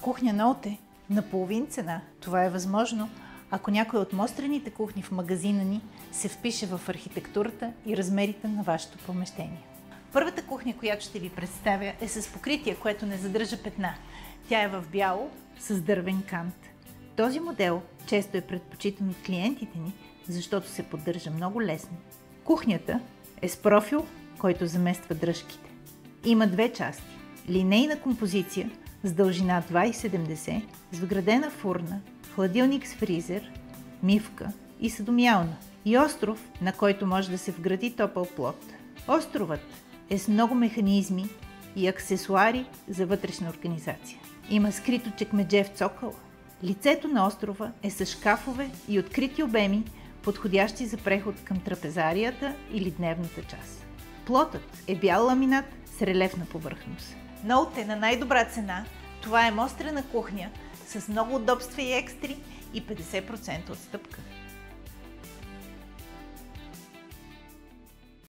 Кухня Ноуте на половин цена. Това е възможно, ако някой от мострените кухни в магазина ни се впише в архитектурата и размерите на вашето помещение. Първата кухня, която ще ви представя, е с покритие, което не задържа петна. Тя е в бяло с дървен кант. Този модел често е предпочитан от клиентите ни, защото се поддържа много лесно. Кухнята е с профил, който замества дръжките. Има две части. Линейна композиция с дължина 2,70, с вградена фурна, хладилник с фризер, мивка и съдомиялна. И остров, на който може да се вгради топъл плод. Островът е с много механизми и аксесуари за вътрешна организация. Има скрито чекмедже в цокъла. Лицето на острова е с шкафове и открити обеми, подходящи за преход към трапезарията или дневната част. Плотът е бял ламинат с релефна повърхност. Ноуте на най-добра цена. Това е мострена кухня с много удобства и екстри и 50% отстъпка.